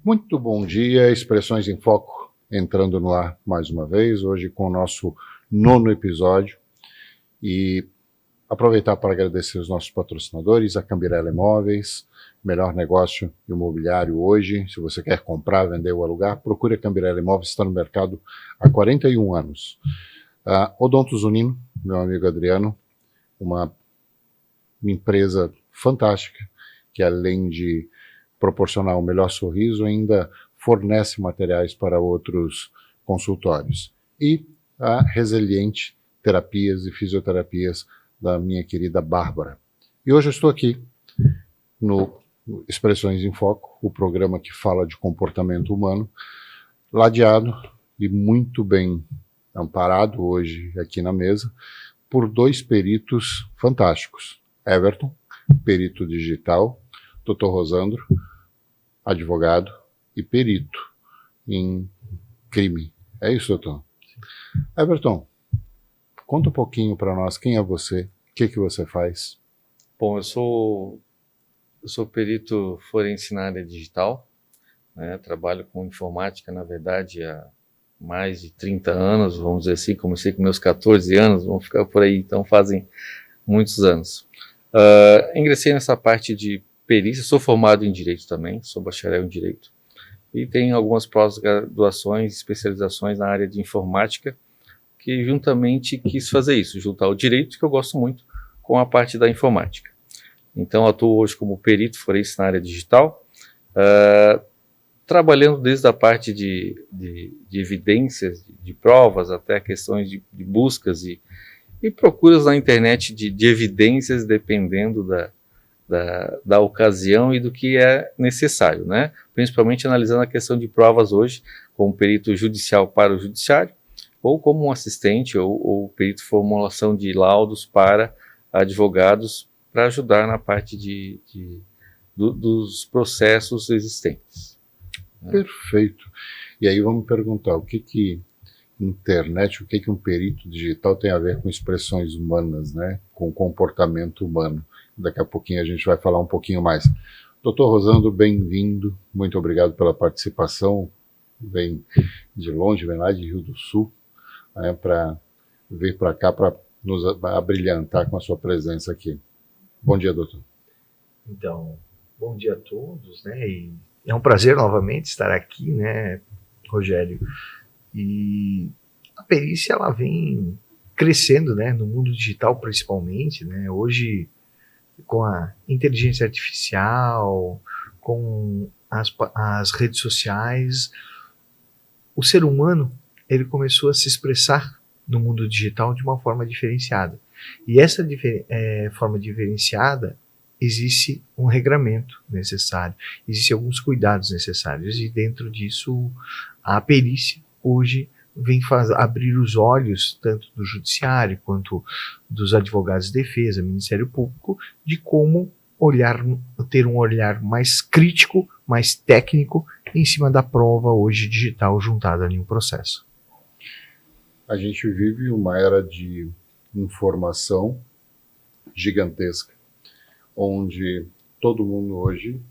Muito bom dia, Expressões em Foco entrando no ar mais uma vez, hoje com o nosso 9º episódio, e aproveitar para agradecer os nossos patrocinadores, a Cambirela Imóveis, melhor negócio imobiliário hoje. Se você quer comprar, vender ou alugar, procure a Cambirela Imóveis, está no mercado há 41 anos. Odonto Zunino, meu amigo Adriano, uma empresa fantástica, que além de proporcionar um melhor sorriso, ainda fornece materiais para outros consultórios. E a Resiliente Terapias e Fisioterapias da minha querida Bárbara. E hoje eu estou aqui no Expressões em Foco, o programa que fala de comportamento humano, ladeado e muito bem amparado hoje aqui na mesa por dois peritos fantásticos. Everton, perito digital, Dr. Rosandro, advogado e perito em crime. É isso, doutor? Everton, conta um pouquinho para nós quem é você, o que você faz. Bom, eu sou perito forense na área digital, né? Trabalho com informática, na verdade, há mais de 30 anos, vamos dizer assim. Comecei com meus 14 anos, vamos ficar por aí, então fazem muitos anos. Ingressei nessa parte de perícia, sou formado em Direito também, sou bacharel em Direito, e tenho algumas pós-graduações, especializações na área de informática, que juntamente quis fazer isso, juntar o Direito, que eu gosto muito, com a parte da informática. Então, atuo hoje como perito forense na área digital, trabalhando desde a parte de evidências, de provas, até questões de buscas e procuras na internet de evidências, dependendo da ocasião e do que é necessário, né? Principalmente analisando a questão de provas hoje, como perito judicial para o judiciário, ou como um assistente ou perito formulação de laudos para advogados, para ajudar na parte dos processos existentes. Perfeito. E aí vamos perguntar, o que internet, o que um perito digital tem a ver com expressões humanas, né? Com comportamento humano? Daqui a pouquinho a gente vai falar um pouquinho mais. Doutor Rosandro, bem-vindo, muito obrigado pela participação, vem de longe, vem lá de Rio do Sul, né, para vir para cá, para nos abrilhantar com a sua presença aqui. Bom dia, doutor. Então, bom dia a todos, né, e é um prazer novamente estar aqui, né, Rogério, e a perícia, ela vem crescendo, né, no mundo digital principalmente, né, hoje com a inteligência artificial, com as redes sociais, o ser humano, ele começou a se expressar no mundo digital de uma forma diferenciada. E essa forma diferenciada, existe um regramento necessário, existem alguns cuidados necessários, e dentro disso a perícia hoje vem abrir os olhos tanto do judiciário quanto dos advogados de defesa, Ministério Público, de como ter um olhar mais crítico, mais técnico em cima da prova hoje digital juntada em um processo. A gente vive uma era de informação gigantesca, onde todo mundo hoje,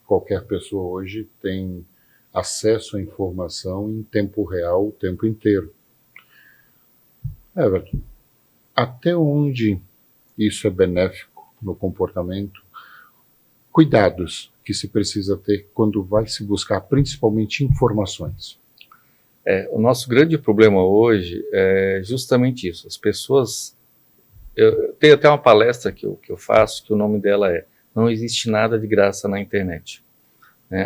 qualquer pessoa hoje tem acesso à informação em tempo real o tempo inteiro. Everton, até onde isso é benéfico no comportamento? Cuidados que se precisa ter quando vai se buscar principalmente informações. O nosso grande problema hoje é justamente isso. As pessoas... Eu tenho até uma palestra que eu faço, que o nome dela é Não Existe Nada de Graça na Internet.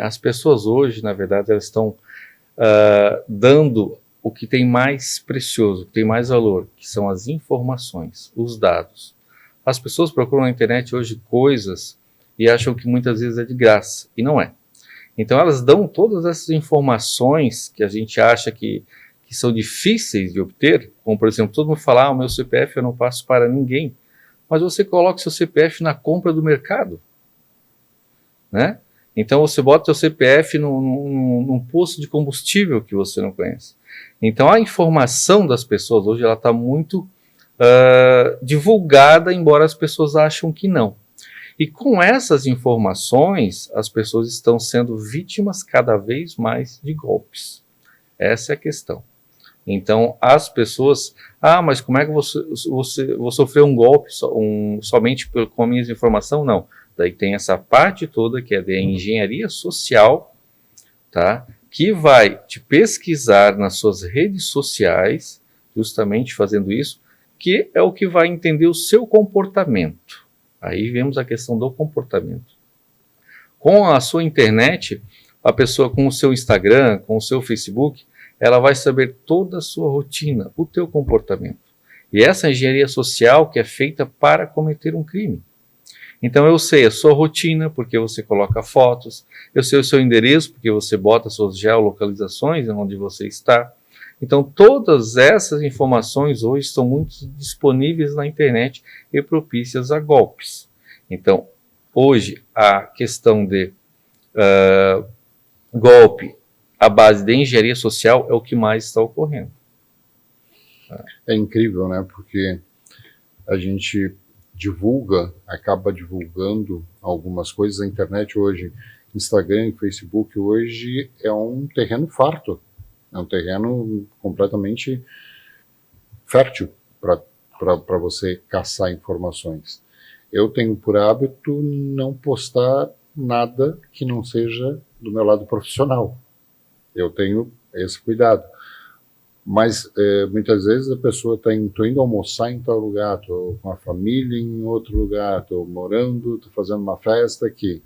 As pessoas hoje, na verdade, elas estão dando o que tem mais precioso, o que tem mais valor, que são as informações, os dados. As pessoas procuram na internet hoje coisas e acham que muitas vezes é de graça, e não é. Então elas dão todas essas informações que a gente acha que são difíceis de obter, como por exemplo, todo mundo fala, o meu CPF eu não passo para ninguém, mas você coloca seu CPF na compra do mercado, né? Então você bota seu CPF num posto de combustível que você não conhece. Então a informação das pessoas hoje está muito divulgada, embora as pessoas acham que não. E com essas informações, as pessoas estão sendo vítimas cada vez mais de golpes. Essa é a questão. Então, as pessoas... mas como é que vou sofrer um golpe somente com minhas informações? Não. Daí tem essa parte toda que é de engenharia social, tá? Que vai te pesquisar nas suas redes sociais, justamente fazendo isso, que é o que vai entender o seu comportamento. Aí vemos a questão do comportamento. Com a sua internet, a pessoa com o seu Instagram, com o seu Facebook, ela vai saber toda a sua rotina, o teu comportamento. E essa engenharia social que é feita para cometer um crime. Então eu sei a sua rotina, porque você coloca fotos, eu sei o seu endereço, porque você bota suas geolocalizações onde você está. Então todas essas informações hoje estão muito disponíveis na internet e propícias a golpes. Então hoje a questão de golpe à base de engenharia social é o que mais está ocorrendo. É incrível, né? Porque a gente acaba divulgando algumas coisas. A internet hoje, Instagram e Facebook hoje é um terreno farto, é um terreno completamente fértil para você caçar informações. Eu tenho por hábito não postar nada que não seja do meu lado profissional. Eu tenho esse cuidado. Mas muitas vezes a pessoa está indo almoçar em tal lugar, estou com a família em outro lugar, estou morando, estou fazendo uma festa aqui.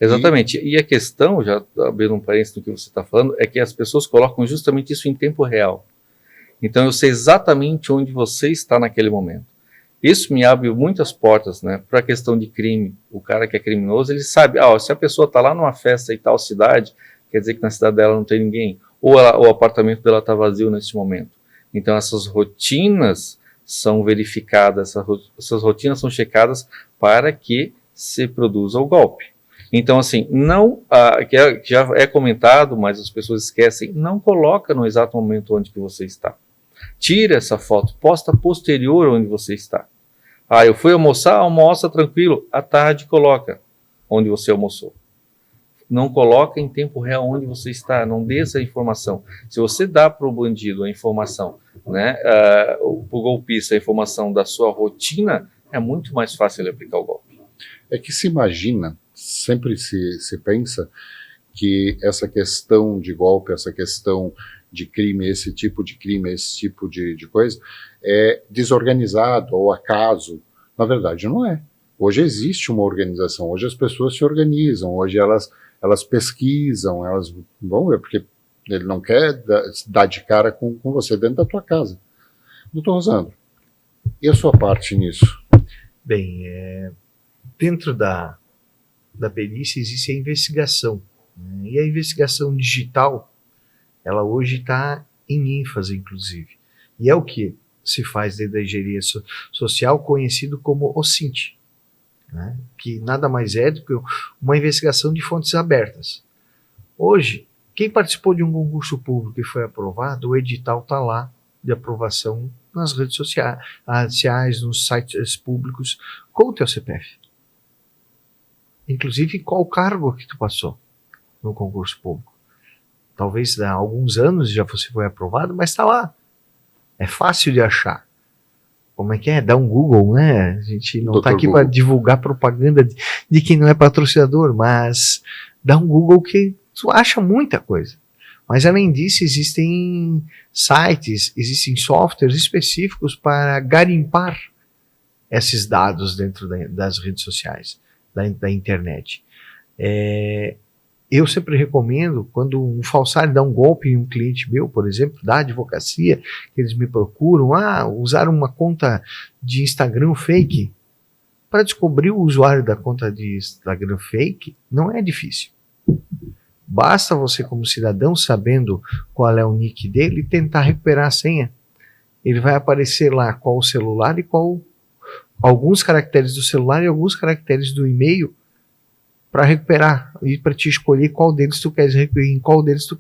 Exatamente. E a questão, já abrindo um parênteses do que você está falando, é que as pessoas colocam justamente isso em tempo real. Então eu sei exatamente onde você está naquele momento. Isso me abre muitas portas, né, para a questão de crime. O cara que é criminoso, ele sabe, se a pessoa está lá numa festa em tal cidade, quer dizer que na cidade dela não tem ninguém. Ou o apartamento dela está vazio nesse momento. Então essas rotinas são verificadas, essas rotinas são checadas para que se produza o golpe. Então assim, que já é comentado, mas as pessoas esquecem, não coloca no exato momento onde que você está. Tira essa foto, posta posterior onde você está. Eu fui almoçar, almoça tranquilo, à tarde coloca onde você almoçou. Não coloca em tempo real onde você está, não dê essa informação. Se você dá para o bandido a informação, né, para o golpista a informação da sua rotina, é muito mais fácil ele aplicar o golpe. É que se imagina, sempre se pensa que essa questão de golpe, essa questão de crime, esse tipo de crime, esse tipo de coisa, é desorganizado ou acaso. Na verdade, não é. Hoje existe uma organização, hoje as pessoas se organizam, hoje elas pesquisam, elas vão ver, porque ele não quer dar de cara com você dentro da tua casa. Doutor Rosandro, e a sua parte nisso? Bem, dentro da perícia existe a investigação, né? E a investigação digital, ela hoje está em ênfase, inclusive. E é o que se faz dentro da engenharia social, conhecido como OSINT. Né, que nada mais é do que uma investigação de fontes abertas. Hoje, quem participou de um concurso público e foi aprovado, o edital está lá de aprovação nas redes sociais, nos sites públicos, com o teu CPF. Inclusive, qual cargo que tu passou no concurso público. Talvez há alguns anos já você foi aprovado, mas está lá. É fácil de achar. Como é que é? Dá um Google, né? A gente não está aqui para divulgar propaganda de quem não é patrocinador, mas dá um Google que tu acha muita coisa. Mas além disso, existem sites, existem softwares específicos para garimpar esses dados dentro das redes sociais, da internet. Eu sempre recomendo, quando um falsário dá um golpe em um cliente meu, por exemplo, da advocacia, que eles me procuram, usar uma conta de Instagram fake. Para descobrir o usuário da conta de Instagram fake, não é difícil. Basta você, como cidadão, sabendo qual é o nick dele, tentar recuperar a senha. Ele vai aparecer lá qual o celular e alguns caracteres do celular e alguns caracteres do e-mail para recuperar e para te escolher em qual deles tu quer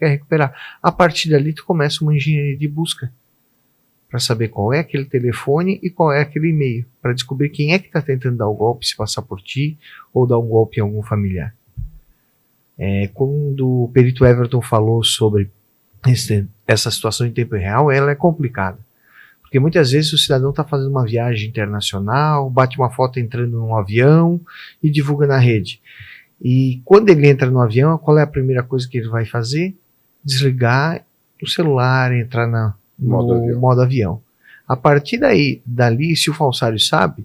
recuperar. A partir dali tu começa uma engenharia de busca. para saber qual é aquele telefone e qual é aquele e-mail, para descobrir quem é que está tentando dar o golpe, se passar por ti ou dar um golpe em algum familiar. Quando o perito Everton falou sobre essa situação em tempo real, ela é complicada. Porque muitas vezes o cidadão está fazendo uma viagem internacional, bate uma foto entrando num avião e divulga na rede. E quando ele entra no avião, qual é a primeira coisa que ele vai fazer? Desligar o celular, entrar no modo avião. A partir dali, se o falsário sabe,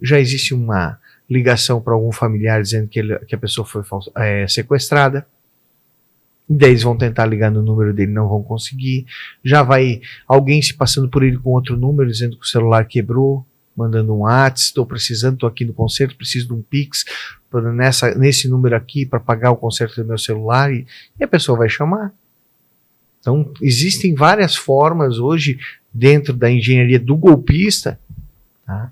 já existe uma ligação para algum familiar dizendo que a pessoa foi sequestrada. Daí eles vão tentar ligar no número dele, não vão conseguir. Já vai alguém se passando por ele com outro número, dizendo que o celular quebrou, mandando um WhatsApp, estou precisando, estou aqui no conserto, preciso de um Pix nesse número aqui para pagar o conserto do meu celular, e a pessoa vai chamar. Então, existem várias formas hoje dentro da engenharia do golpista, tá?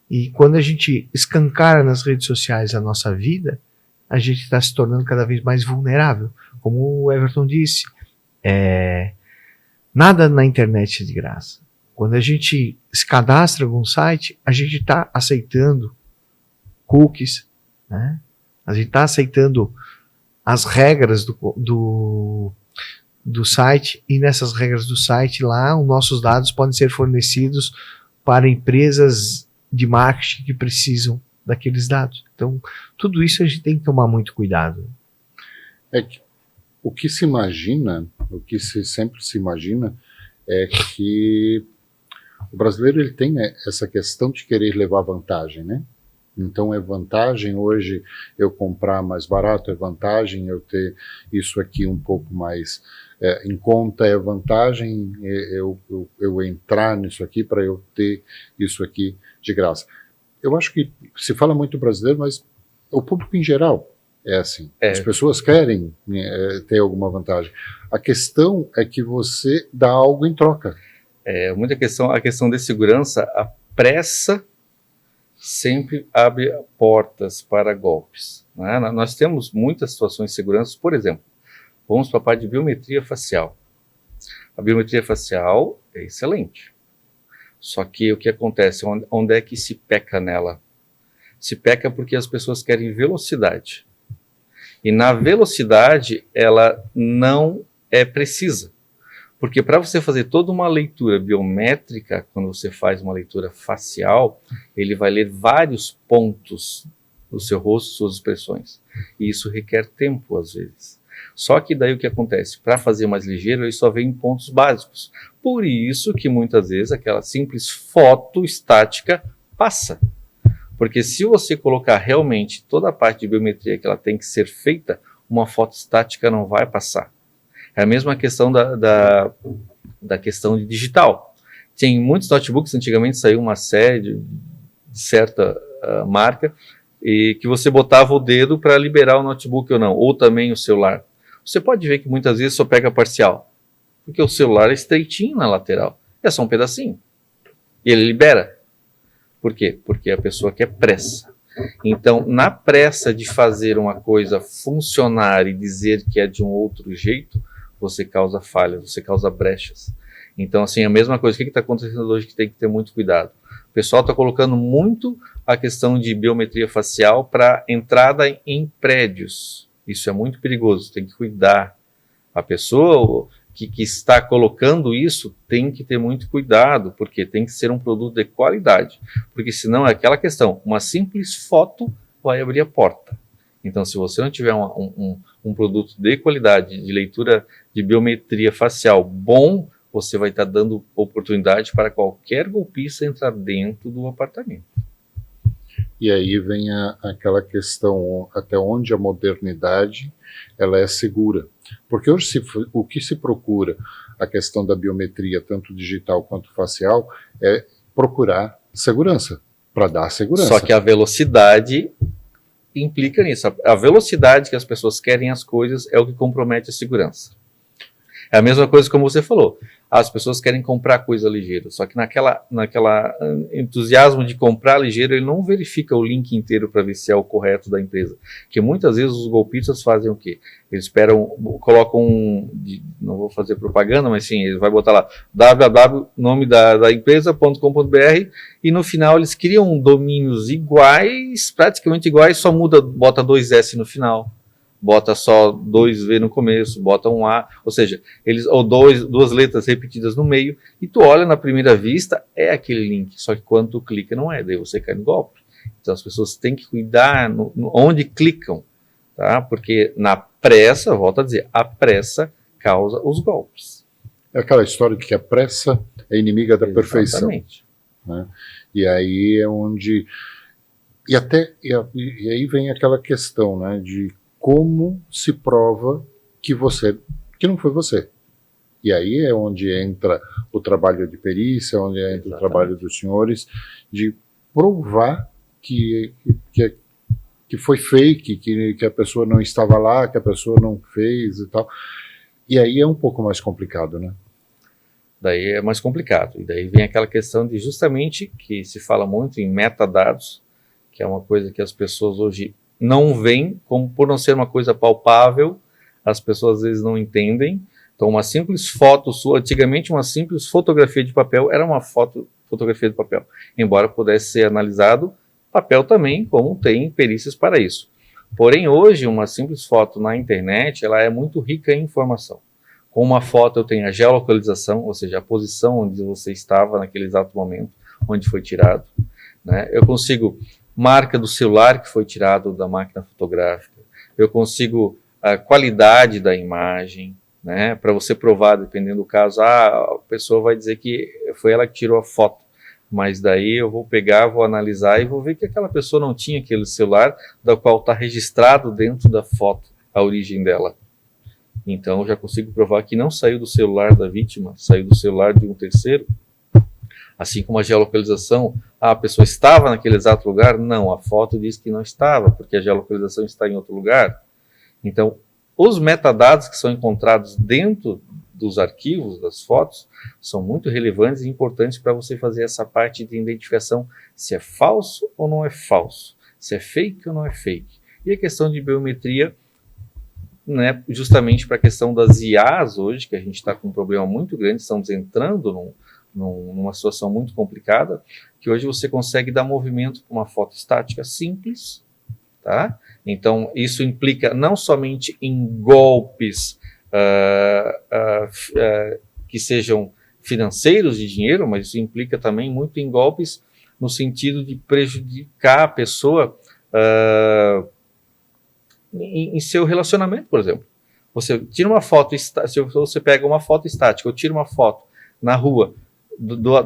E quando a gente escancara nas redes sociais a nossa vida, a gente está se tornando cada vez mais vulnerável. Como o Everton disse, nada na internet é de graça. Quando a gente se cadastra em algum site, a gente está aceitando cookies, né? A gente está aceitando as regras do site, e nessas regras do site lá, os nossos dados podem ser fornecidos para empresas de marketing que precisam daqueles dados. Então, tudo isso a gente tem que tomar muito cuidado. O que se imagina, sempre se imagina, é que o brasileiro ele tem essa questão de querer levar vantagem, né? Então é vantagem hoje eu comprar mais barato, é vantagem eu ter isso aqui um pouco mais em conta, é vantagem eu entrar nisso aqui para eu ter isso aqui de graça. Eu acho que se fala muito brasileiro, mas o público em geral é assim. As pessoas querem ter alguma vantagem. A questão é que você dá algo em troca. A questão de segurança, a pressa sempre abre portas para golpes, né? Nós temos muitas situações de segurança, por exemplo, vamos para a parte de biometria facial. A biometria facial é excelente, só que o que acontece, onde é que se peca nela? Se peca porque as pessoas querem velocidade, e na velocidade ela não é precisa. Porque para você fazer toda uma leitura biométrica, quando você faz uma leitura facial, ele vai ler vários pontos do seu rosto, suas expressões. E isso requer tempo, às vezes. Só que daí o que acontece? Para fazer mais ligeiro, ele só vem em pontos básicos. Por isso que muitas vezes aquela simples foto estática passa. Porque se você colocar realmente toda a parte de biometria que ela tem que ser feita, uma foto estática não vai passar. É a mesma questão da questão de digital. Tem muitos notebooks, antigamente saiu uma série de certa marca, e que você botava o dedo para liberar o notebook ou não, ou também o celular. Você pode ver que muitas vezes só pega parcial, porque o celular é estreitinho na lateral, é só um pedacinho, e ele libera. Por quê? Porque a pessoa quer pressa. Então, na pressa de fazer uma coisa funcionar e dizer que é de um outro jeito, você causa falhas, você causa brechas. Então, assim, a mesma coisa. O que está acontecendo hoje que tem que ter muito cuidado? O pessoal está colocando muito a questão de biometria facial para entrada em prédios. Isso é muito perigoso, tem que cuidar. A pessoa que está colocando isso tem que ter muito cuidado, porque tem que ser um produto de qualidade. Porque senão é aquela questão, uma simples foto vai abrir a porta. Então, se você não tiver um produto de qualidade, de leitura de biometria facial bom, você vai estar dando oportunidade para qualquer golpista entrar dentro do apartamento. E aí vem aquela questão, até onde a modernidade ela é segura. Porque hoje o que se procura, a questão da biometria, tanto digital quanto facial, é procurar segurança, para dar segurança. Só que a velocidade implica nisso. A velocidade que as pessoas querem as coisas é o que compromete a segurança. É a mesma coisa como você falou. As pessoas querem comprar coisa ligeira, só que naquela entusiasmo de comprar ligeiro, ele não verifica o link inteiro para ver se é o correto da empresa. Porque muitas vezes os golpistas fazem o quê? Eles colocam, não vou fazer propaganda, mas sim, ele vai botar lá www, nome da empresa.com.br, e no final eles criam domínios iguais, praticamente iguais, só bota 2S no final. Bota só 2V no começo, bota um A, ou seja, ou duas letras repetidas no meio, e tu olha na primeira vista, é aquele link, só que quando tu clica não é, daí você cai no golpe. Então as pessoas têm que cuidar onde clicam, tá? Porque na pressa, volto a dizer, a pressa causa os golpes. É aquela história de que a pressa é inimiga da perfeição. Né? E aí é onde... E aí vem aquela questão, né, de como se prova que não foi você. E aí é onde entra o trabalho de perícia, onde entra o trabalho dos senhores, de provar que foi fake, que a pessoa não estava lá, que a pessoa não fez e tal. E aí é um pouco mais complicado, né? Daí é mais complicado. E daí vem aquela questão de justamente que se fala muito em metadados, que é uma coisa que as pessoas hoje não veem, como por não ser uma coisa palpável, as pessoas às vezes não entendem. Então uma simples foto sua, antigamente uma simples fotografia de papel era uma fotografia de papel, embora pudesse ser analisado papel também, como tem perícias para isso. Porém hoje uma simples foto na internet, ela é muito rica em informação. Com uma foto eu tenho a geolocalização, ou seja, a posição onde você estava naquele exato momento, onde foi tirado, né? Eu consigo marca do celular que foi tirado da máquina fotográfica, eu consigo a qualidade da imagem, né, para você provar, dependendo do caso, a pessoa vai dizer que foi ela que tirou a foto, mas daí eu vou pegar, vou analisar e vou ver que aquela pessoa não tinha aquele celular da qual está registrado dentro da foto a origem dela. Então eu já consigo provar que não saiu do celular da vítima, saiu do celular de um terceiro. Assim como a geolocalização, a pessoa estava naquele exato lugar? Não, a foto diz que não estava, porque a geolocalização está em outro lugar. Então, os metadados que são encontrados dentro dos arquivos, das fotos, são muito relevantes e importantes para você fazer essa parte de identificação se é falso ou não é falso, se é fake ou não é fake. E a questão de biometria, né, justamente para a questão das IAs hoje, que a gente está com um problema muito grande, estamos entrando numa situação muito complicada, que hoje você consegue dar movimento com uma foto estática simples, tá? Então, isso implica não somente em golpes que sejam financeiros de dinheiro, mas isso implica também muito em golpes no sentido de prejudicar a pessoa em seu relacionamento, por exemplo. Você tira uma foto, se você pega uma foto estática, ou tira uma foto na rua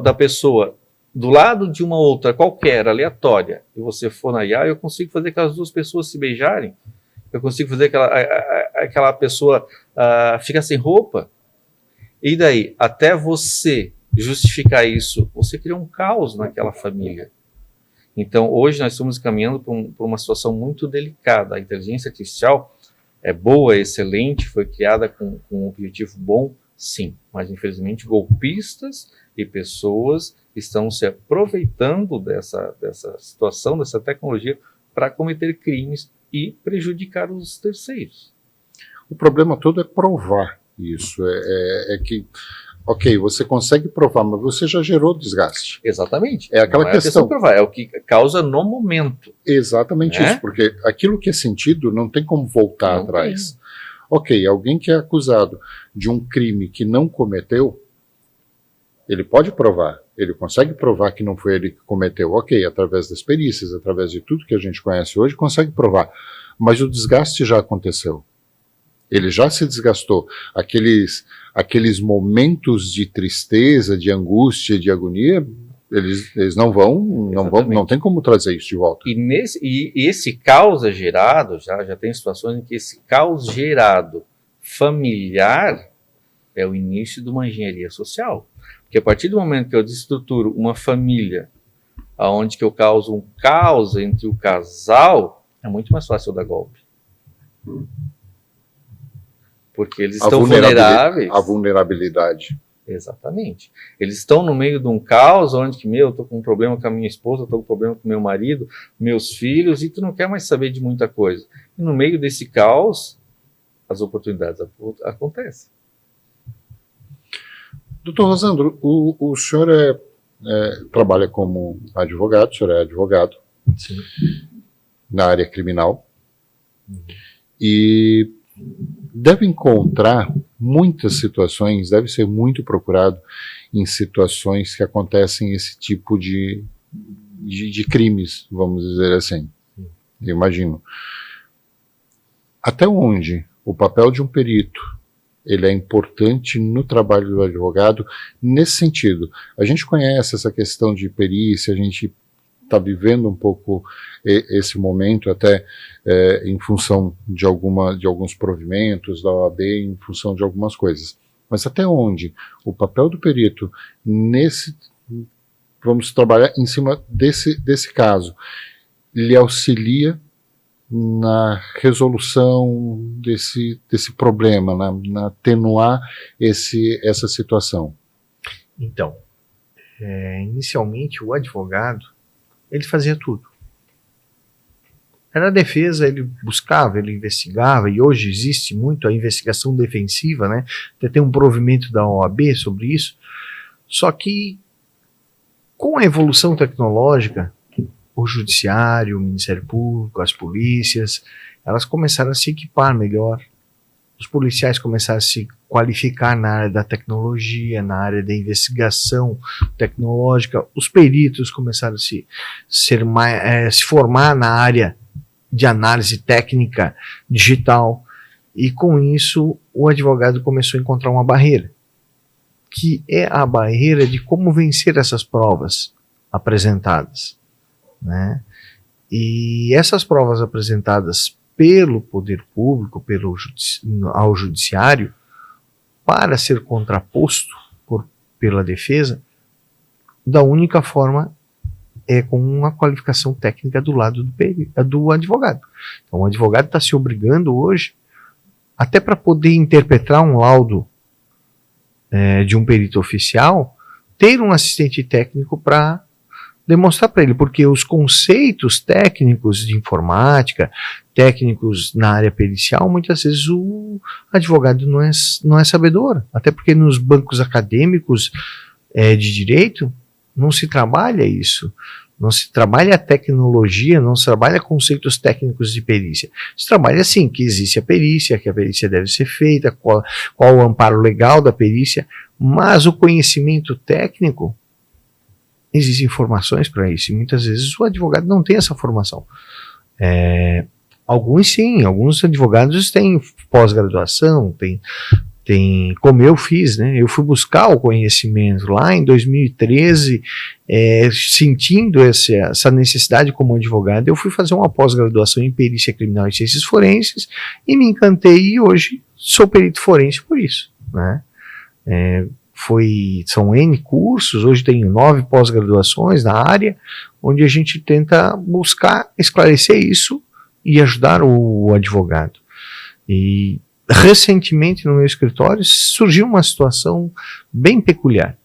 da pessoa do lado de uma outra qualquer, aleatória, e você for na IA, eu consigo fazer aquelas duas pessoas se beijarem, eu consigo fazer aquela pessoa ficar sem roupa, e daí, até você justificar isso, você cria um caos naquela família. Então, hoje nós estamos caminhando por uma situação muito delicada. A inteligência artificial é boa, é excelente, foi criada com um objetivo bom, sim, mas infelizmente golpistas e pessoas estão se aproveitando dessa situação, dessa tecnologia, para cometer crimes e prejudicar os terceiros. O problema todo é provar isso. É que, ok, você consegue provar, mas você já gerou desgaste. Exatamente. É aquela questão. Provar, é o que causa no momento. Exatamente isso, porque aquilo que é sentido não tem como voltar atrás. Tem. Ok, alguém que é acusado de um crime que não cometeu, ele pode provar, ele consegue provar que não foi ele que cometeu, ok, através das perícias, através de tudo que a gente conhece hoje, consegue provar, mas o desgaste já aconteceu. Ele já se desgastou. Aqueles momentos de tristeza, de angústia, de agonia, eles não tem como trazer isso de volta. E esse caos gerado, já tem situações em que esse caos gerado familiar é o início de uma engenharia social. Porque a partir do momento que eu destruturo uma família, onde que eu causo um caos entre o casal, é muito mais fácil dar golpe. porque eles estão vulneráveis. A vulnerabilidade. Exatamente. Eles estão no meio de um caos onde que, eu estou com um problema com a minha esposa, estou com um problema com meu marido, meus filhos, e tu não quer mais saber de muita coisa. E no meio desse caos, as oportunidades acontecem. Doutor Rosandro, o senhor trabalha como advogado, o senhor é advogado. Sim. Na área criminal. E deve encontrar muitas situações, deve ser muito procurado em situações que acontecem esse tipo de crimes, vamos dizer assim. Eu imagino. Até onde o papel de um perito ele é importante no trabalho do advogado nesse sentido? A gente conhece essa questão de perícia, a gente está vivendo um pouco esse momento até em função de alguns provimentos da OAB, em função de algumas coisas. Mas até onde o papel do perito vamos trabalhar em cima desse caso, lhe auxilia na resolução desse problema, na atenuar essa situação? Então, inicialmente o advogado ele fazia tudo. Era a defesa, ele buscava, ele investigava, e hoje existe muito a investigação defensiva, né? Até tem um provimento da OAB sobre isso. Só que, com a evolução tecnológica, o judiciário, o Ministério Público, as polícias, elas começaram a se equipar melhor. Os policiais começaram a se qualificar na área da tecnologia, na área da investigação tecnológica. Os peritos começaram a se formar na área de análise técnica digital. E com isso, o advogado começou a encontrar uma barreira, que é a barreira de como vencer essas provas apresentadas, né? E essas provas apresentadas pelo poder público, ao judiciário, para ser contraposto pela defesa, da única forma é com uma qualificação técnica do lado do advogado. Então o advogado está se obrigando hoje, até para poder interpretar um laudo de um perito oficial, ter um assistente técnico para demonstrar para ele, porque os conceitos técnicos de informática, técnicos na área pericial, muitas vezes o advogado não é sabedor, até porque nos bancos acadêmicos de direito não se trabalha isso, não se trabalha a tecnologia, não se trabalha conceitos técnicos de perícia. Se trabalha assim, que existe a perícia, que a perícia deve ser feita, qual o amparo legal da perícia, mas o conhecimento técnico, existem informações para isso, e muitas vezes o advogado não tem essa formação. Alguns sim, alguns advogados têm pós-graduação, tem, como eu fiz, né? Eu fui buscar o conhecimento lá em 2013, sentindo essa necessidade como advogado, eu fui fazer uma pós-graduação em perícia criminal e ciências forenses, e me encantei, e hoje sou perito forense por isso, né? São N cursos, hoje tenho 9 pós-graduações na área, onde a gente tenta buscar esclarecer isso e ajudar o advogado. E recentemente no meu escritório surgiu uma situação bem peculiar.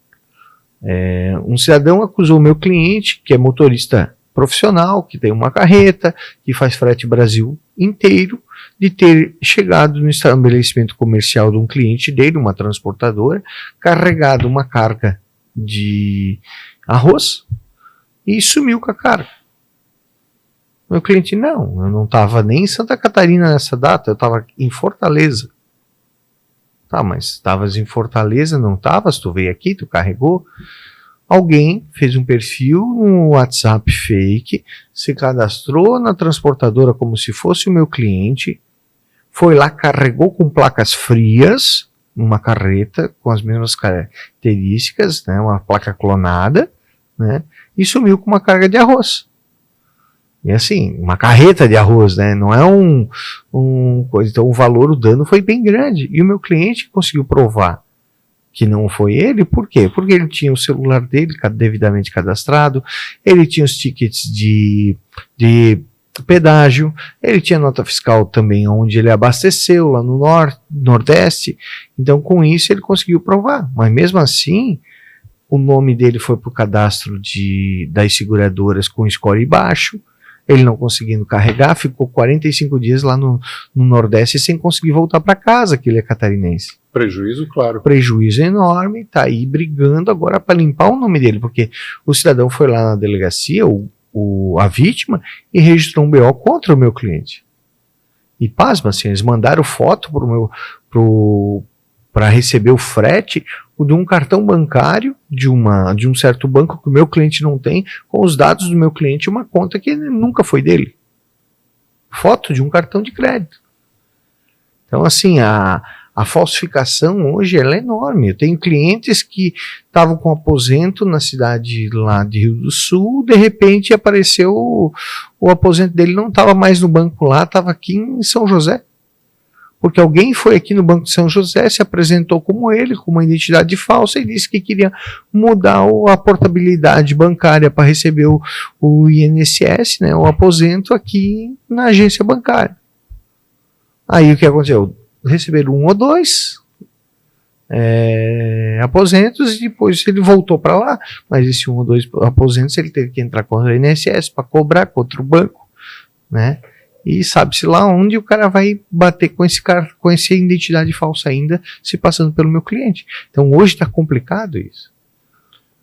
Um cidadão acusou o meu cliente, que é motorista profissional, que tem uma carreta, que faz frete Brasil inteiro, de ter chegado no estabelecimento comercial de um cliente dele, uma transportadora, carregado uma carga de arroz e sumiu com a carga. Meu cliente, não, eu não estava nem em Santa Catarina nessa data, eu estava em Fortaleza. Tá, mas estavas em Fortaleza, não estavas? Tu veio aqui, tu carregou? Alguém fez um perfil no WhatsApp fake, se cadastrou na transportadora como se fosse o meu cliente, foi lá, carregou com placas frias, uma carreta com as mesmas características, né, uma placa clonada, né, e sumiu com uma carga de arroz. E assim, uma carreta de arroz, né, não é coisa. Então o valor, o dano foi bem grande. E o meu cliente conseguiu provar que não foi ele, por quê? Porque ele tinha o celular dele devidamente cadastrado, ele tinha os tickets de pedágio, ele tinha nota fiscal também onde ele abasteceu, lá no Nordeste, então com isso ele conseguiu provar, mas mesmo assim, o nome dele foi para o cadastro das seguradoras com score baixo, ele não conseguindo carregar, ficou 45 dias lá no Nordeste sem conseguir voltar para casa, que ele é catarinense. Prejuízo, claro. Prejuízo enorme, tá aí brigando agora para limpar o nome dele, porque o cidadão foi lá na delegacia, a vítima, e registrou um BO contra o meu cliente. E pasma, assim, eles mandaram foto para receber o frete de um cartão bancário de um certo banco que o meu cliente não tem, com os dados do meu cliente, uma conta que nunca foi dele. Foto de um cartão de crédito. Então, assim, a falsificação hoje ela é enorme. Eu tenho clientes que estavam com aposento na cidade lá de Rio do Sul, de repente apareceu o aposento dele, não estava mais no banco lá, estava aqui em São José. Porque alguém foi aqui no Banco de São José, se apresentou como ele, com uma identidade falsa, e disse que queria mudar a portabilidade bancária para receber o INSS, né, o aposento aqui na agência bancária. Aí o que aconteceu? Receberam 1 ou 2 aposentos e depois ele voltou para lá, mas esse 1 ou 2 aposentos ele teve que entrar contra o INSS para cobrar contra o banco, né? E sabe-se lá onde o cara vai bater com essa identidade falsa ainda, se passando pelo meu cliente. Então hoje está complicado isso.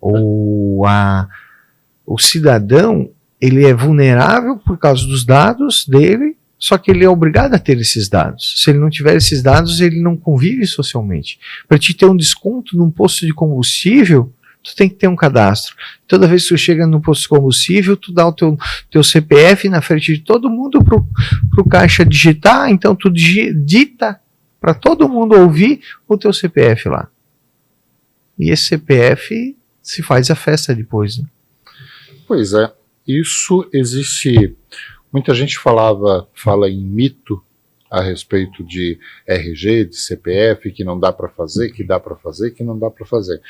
O cidadão, ele é vulnerável por causa dos dados dele, só que ele é obrigado a ter esses dados. Se ele não tiver esses dados, ele não convive socialmente. Para te ter um desconto num posto de combustível, tu tem que ter um cadastro. Toda vez que tu chega no posto de combustível, tu dá o teu CPF na frente de todo mundo pro caixa digitar, então tu digita para todo mundo ouvir o teu CPF lá. E esse CPF se faz a festa depois, né? Pois é, isso existe. Muita gente fala em mito a respeito de RG, de CPF, que não dá para fazer, que dá para fazer, que não dá para fazer.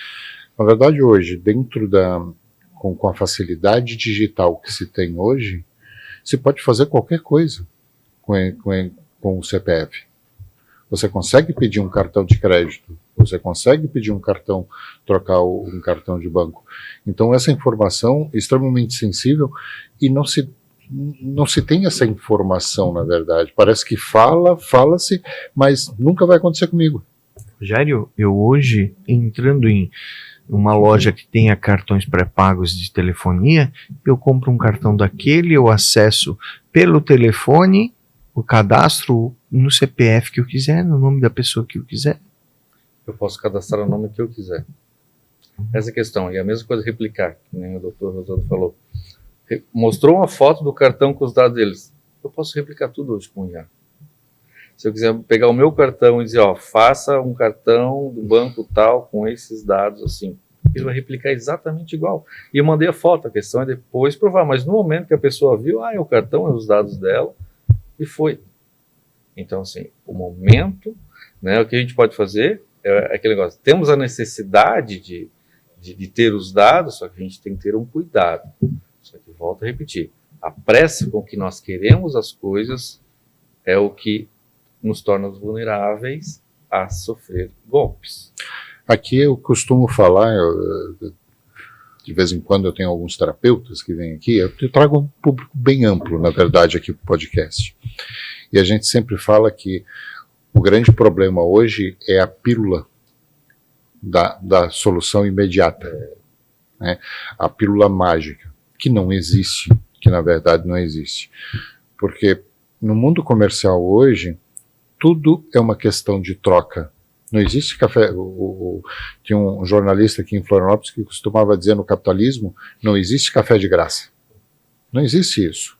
Na verdade, hoje, com a facilidade digital que se tem hoje, se pode fazer qualquer coisa com o CPF. Você consegue pedir um cartão de crédito, você consegue pedir trocar um cartão de banco. Então, essa informação é extremamente sensível e não se tem essa informação, na verdade. Parece que fala-se, mas nunca vai acontecer comigo. Rogério, eu hoje, entrando em uma loja que tenha cartões pré-pagos de telefonia, eu compro um cartão daquele, eu acesso pelo telefone, o cadastro no CPF que eu quiser, no nome da pessoa que eu quiser. Eu posso cadastrar o nome que eu quiser. Essa é a questão. E a mesma coisa replicar, que nem o doutor Rosado falou. Mostrou uma foto do cartão com os dados deles. Eu posso replicar tudo hoje com o IA. Se eu quiser pegar o meu cartão e dizer, faça um cartão do banco tal com esses dados assim, ele vai replicar exatamente igual. E eu mandei a foto, a questão é depois provar, mas no momento que a pessoa viu, é o cartão, é os dados dela, e foi. Então, assim, o momento, né, o que a gente pode fazer é aquele negócio, temos a necessidade de ter os dados, só que a gente tem que ter um cuidado. Só que volto a repetir, a pressa com que nós queremos as coisas é o que nos torna vulneráveis a sofrer golpes. Aqui eu costumo falar, de vez em quando eu tenho alguns terapeutas que vêm aqui, eu trago um público bem amplo, na verdade, aqui para o podcast. E a gente sempre fala que o grande problema hoje é a pílula da solução imediata, né? A pílula mágica, que não existe, que na verdade não existe. Porque no mundo comercial hoje, tudo é uma questão de troca. Não existe café. Tinha um jornalista aqui em Florianópolis que costumava dizer no capitalismo, não existe café de graça. Não existe isso.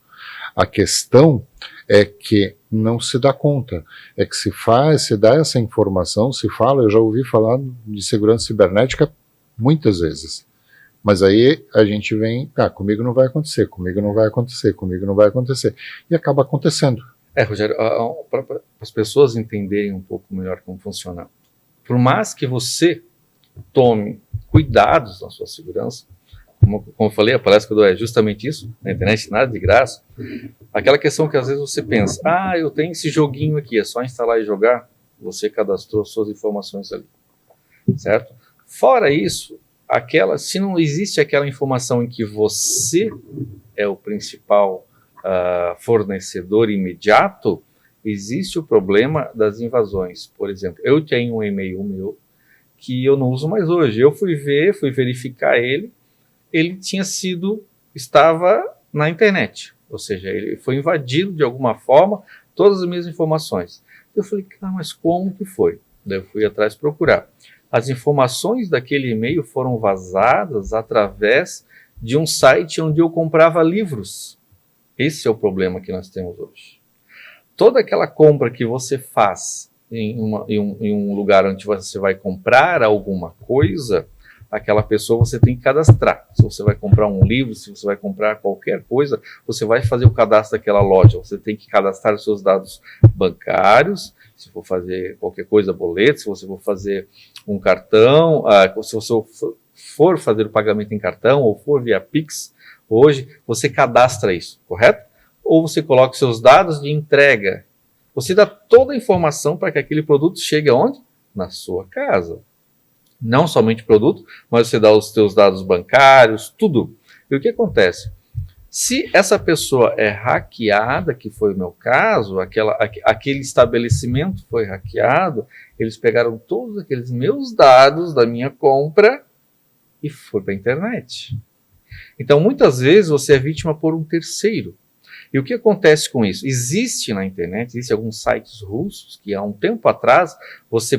A questão é que não se dá conta. É que se dá essa informação, se fala, eu já ouvi falar de segurança cibernética muitas vezes. Mas aí a gente vem, comigo não vai acontecer, comigo não vai acontecer, comigo não vai acontecer. E acaba acontecendo. Rogério, para as pessoas entenderem um pouco melhor como funciona, por mais que você tome cuidados na sua segurança, como eu falei, a palestra que eu dou é justamente isso, na internet nada de graça. Aquela questão que às vezes você pensa, eu tenho esse joguinho aqui, é só instalar e jogar, você cadastrou suas informações ali, certo? Fora isso, se não existe aquela informação em que você é o principal fornecedor imediato, existe o problema das invasões. Por exemplo, eu tenho um e-mail meu que eu não uso mais hoje. Eu fui verificar ele estava na internet, ou seja, ele foi invadido de alguma forma, todas as minhas informações. Eu falei, mas como que foi? Daí eu fui atrás procurar. As informações daquele e-mail foram vazadas através de um site onde eu comprava livros. Esse é o problema que nós temos hoje. Toda aquela compra que você faz em um lugar onde você vai comprar alguma coisa, aquela pessoa você tem que cadastrar. Se você vai comprar um livro, se você vai comprar qualquer coisa, você vai fazer o cadastro daquela loja. Você tem que cadastrar os seus dados bancários, se for fazer qualquer coisa, boleto, se você for fazer um cartão, se você for fazer o pagamento em cartão ou for via Pix, hoje você cadastra isso, correto? Ou você coloca os seus dados de entrega. Você dá toda a informação para que aquele produto chegue aonde? Na sua casa. Não somente o produto, mas você dá os seus dados bancários, tudo. E o que acontece? Se essa pessoa é hackeada, que foi o meu caso, aquele estabelecimento foi hackeado, eles pegaram todos aqueles meus dados da minha compra e foi para a internet. Então, muitas vezes, você é vítima por um terceiro. E o que acontece com isso? Existe na internet, existem alguns sites russos que há um tempo atrás você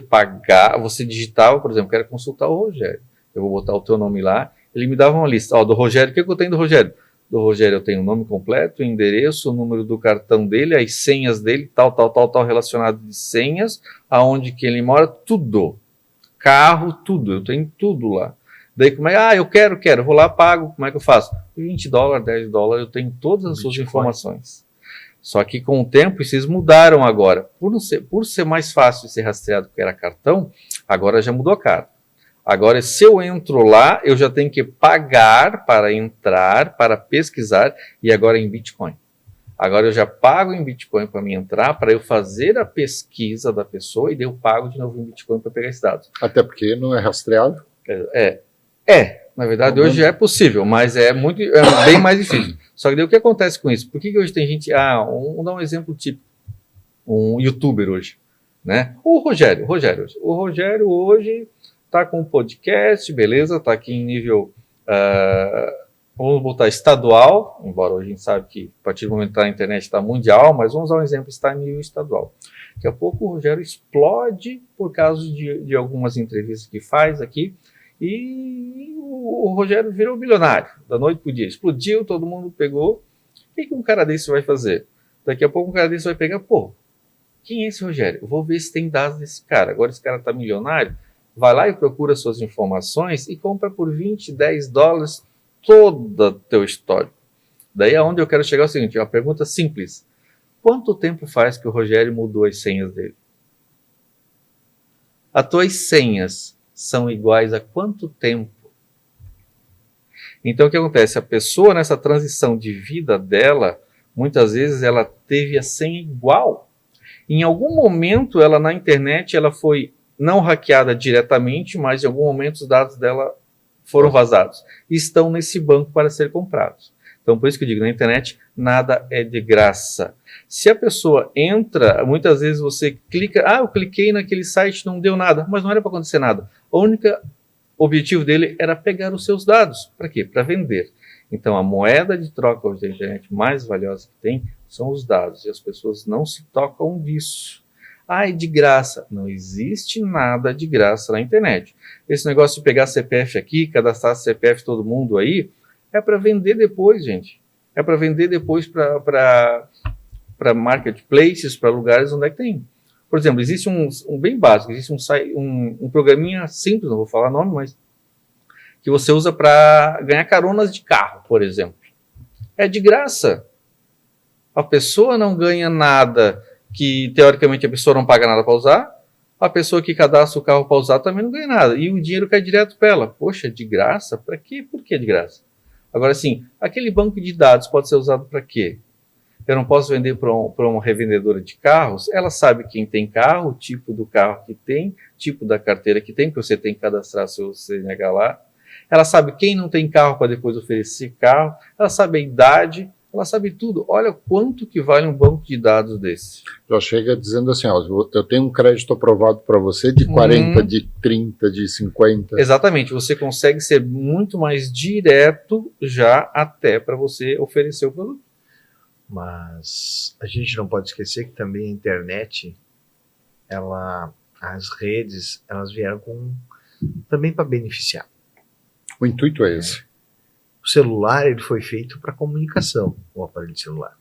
digitava, por exemplo, quero consultar o Rogério. Eu vou botar o teu nome lá, ele me dava uma lista. Do Rogério, o que eu tenho do Rogério? Do Rogério eu tenho o nome completo, o endereço, o número do cartão dele, as senhas dele, tal, relacionado de senhas, aonde que ele mora, tudo. Carro, tudo, eu tenho tudo lá. Daí como é, eu quero, vou lá, pago, como é que eu faço? $20, $10, eu tenho todas as suas informações. Só que com o tempo, vocês mudaram agora. Por ser mais fácil de ser rastreado porque era cartão, agora já mudou a cara. Agora, se eu entro lá, eu já tenho que pagar para entrar, para pesquisar, e agora em Bitcoin. Agora eu já pago em Bitcoin para mim entrar, para eu fazer a pesquisa da pessoa, e daí eu pago de novo em Bitcoin para pegar esse dado. Até porque não é rastreável. Na verdade, hoje é possível, mas é bem mais difícil. Só que daí o que acontece com isso? Por que hoje tem gente... vamos dar um exemplo típico. Um youtuber hoje, né? O Rogério hoje está com um podcast, beleza, está aqui em nível, vamos botar estadual, embora hoje a gente sabe que a partir do momento que está na internet está mundial, mas vamos dar um exemplo, está em nível estadual. Daqui a pouco o Rogério explode por causa de algumas entrevistas que faz aqui, e o Rogério virou bilionário, da noite para o dia. Explodiu, todo mundo pegou. O que um cara desse vai fazer? Daqui a pouco um cara desse vai pegar, quem é esse Rogério? Eu vou ver se tem dados desse cara. Agora esse cara está milionário, vai lá e procura suas informações e compra por $20, $10 todo o teu histórico. Daí aonde eu quero chegar é o seguinte, uma pergunta simples. Quanto tempo faz que o Rogério mudou as senhas dele? As tuas senhas são iguais a quanto tempo? Então o que acontece? A pessoa nessa transição de vida dela, muitas vezes ela teve a senha igual. Em algum momento ela na internet ela foi não hackeada diretamente, mas em algum momento os dados dela foram vazados. E estão nesse banco para ser comprados. Então por isso que eu digo, na internet nada é de graça. Se a pessoa entra, muitas vezes você clica, eu cliquei naquele site, não deu nada, mas não era para acontecer nada. O único objetivo dele era pegar os seus dados. Para quê? Para vender. Então a moeda de troca hoje da internet mais valiosa que tem são os dados, e as pessoas não se tocam disso. É de graça. Não existe nada de graça na internet. Esse negócio de pegar CPF aqui, cadastrar CPF todo mundo aí, é para vender depois, gente. É para vender depois para marketplaces, para lugares onde é que tem. Por exemplo, existe um bem básico, existe um programinha simples, não vou falar nome, mas que você usa para ganhar caronas de carro, por exemplo. É de graça. A pessoa não ganha nada, que teoricamente a pessoa não paga nada para usar. A pessoa que cadastra o carro para usar também não ganha nada. E o dinheiro cai direto para ela. Poxa, de graça? Para quê? Por que de graça? Agora, assim, aquele banco de dados pode ser usado para quê? Eu não posso vender para uma revendedora de carros, ela sabe quem tem carro, o tipo do carro que tem, tipo da carteira que tem, que você tem que cadastrar seu CNH lá. Ela sabe quem não tem carro para depois oferecer carro, ela sabe a idade, ela sabe tudo. Olha quanto que vale um banco de dados desse. Já chega dizendo assim, ó, eu tenho um crédito aprovado para você de 40, de 30, de 50. Exatamente, você consegue ser muito mais direto já até para você oferecer o produto. Mas a gente não pode esquecer que também a internet, as redes, elas vieram também para beneficiar. O intuito é esse. O celular, ele foi feito para comunicação, o aparelho celular,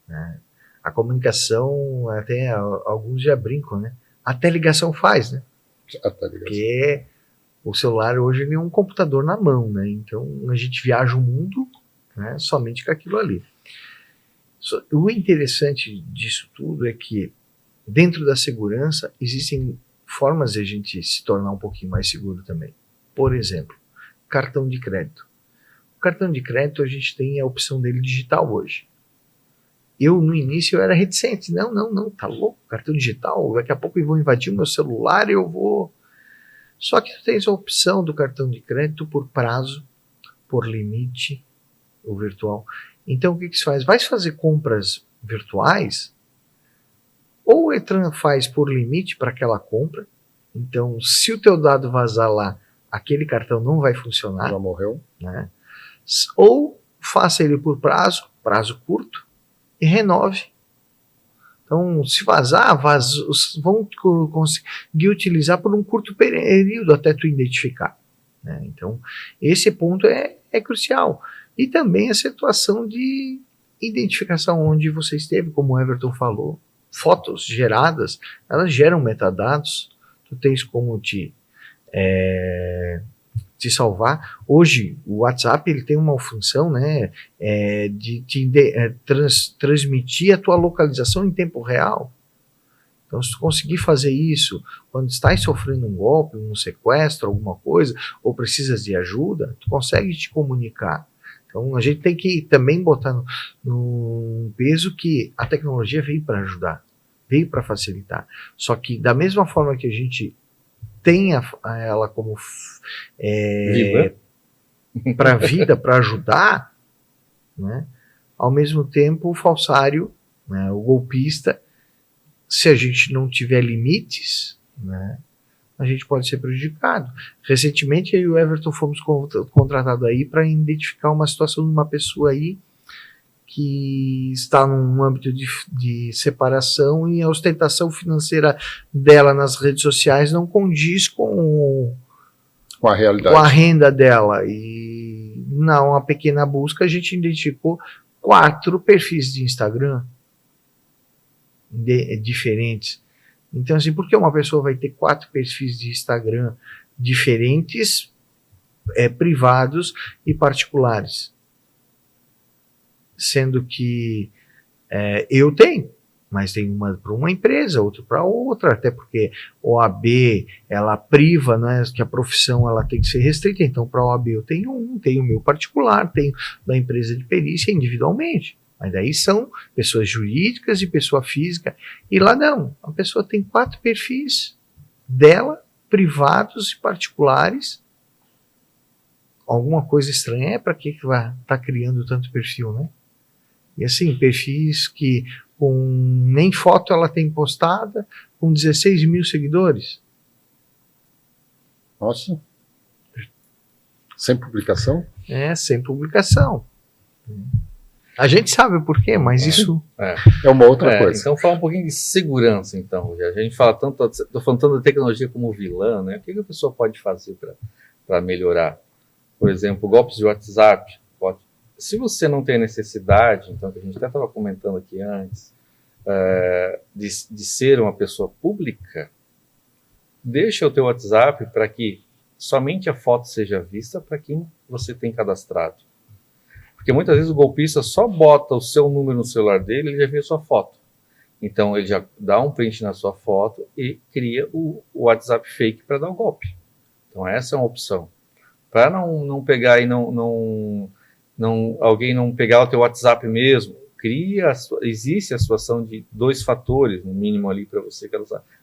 né? A comunicação, até alguns já brincam, né? Até ligação faz, né? Até ligação. Porque o celular hoje ele é um computador na mão, né? Então a gente viaja o mundo, né, somente com aquilo ali. O interessante disso tudo é que dentro da segurança existem formas de a gente se tornar um pouquinho mais seguro também. Por exemplo, cartão de crédito. O cartão de crédito a gente tem a opção dele digital hoje. Eu no início eu era reticente, não, tá louco, cartão digital, daqui a pouco eu vou invadir o meu celular e eu vou... Só que tu tens a opção do cartão de crédito por prazo, por limite, o virtual. Então o que se faz? Vai fazer compras virtuais, ou faz por limite para aquela compra. Então se o teu dado vazar lá, aquele cartão não vai funcionar. Já morreu. Né? Ou faça ele por prazo curto, e renove. Então se vazar, vão conseguir utilizar por um curto período até tu identificar. Né? Então esse ponto é crucial. E também a situação de identificação onde você esteve, como o Everton falou. Fotos geradas, elas geram metadados. Tu tens como te salvar. Hoje, o WhatsApp ele tem uma função, né, de transmitir a tua localização em tempo real. Então, se tu conseguir fazer isso quando estás sofrendo um golpe, um sequestro, alguma coisa, ou precisas de ajuda, tu consegue te comunicar. Então a gente tem que também botar no peso que a tecnologia veio para ajudar, veio para facilitar. Só que da mesma forma que a gente tem ela como para a vida, para ajudar, né? Ao mesmo tempo o falsário, né, o golpista, se a gente não tiver limites, né, a gente pode ser prejudicado. Recentemente eu e o Everton fomos contratados aí para identificar uma situação de uma pessoa aí que está num âmbito de separação e a ostentação financeira dela nas redes sociais não condiz com a realidade, com a renda dela. E numa pequena busca a gente identificou 4 perfis de Instagram diferentes. Então, assim, por que uma pessoa vai ter 4 perfis de Instagram diferentes, privados e particulares? Sendo que eu tenho, mas tem uma para uma empresa, outra para outra, até porque a OAB, ela priva, né, que a profissão ela tem que ser restrita. Então, para a OAB eu tenho o meu particular, tenho da empresa de perícia individualmente. Mas daí são pessoas jurídicas e pessoa física. E lá não. A pessoa tem 4 perfis dela, privados e particulares. Alguma coisa estranha para que vai estar criando tanto perfil, né? E assim, perfis que nem foto ela tem postada, com 16 mil seguidores. Nossa. Sem publicação? Sem publicação. A gente sabe o porquê, mas isso é uma outra coisa. Então, falar um pouquinho de segurança, então. A gente fala tanto, estou falando tanto da tecnologia como vilã, né? O que a pessoa pode fazer para melhorar? Por exemplo, golpes de WhatsApp. Se você não tem necessidade, então, que a gente até estava comentando aqui antes, de ser uma pessoa pública, deixa o teu WhatsApp para que somente a foto seja vista para quem você tem cadastrado. Porque muitas vezes o golpista só bota o seu número no celular dele e ele já vê a sua foto. Então ele já dá um print na sua foto e cria o WhatsApp fake para dar o golpe. Então essa é uma opção. Para não pegar e não alguém não pegar o teu WhatsApp mesmo, existe a situação de 2 fatores, no mínimo ali para você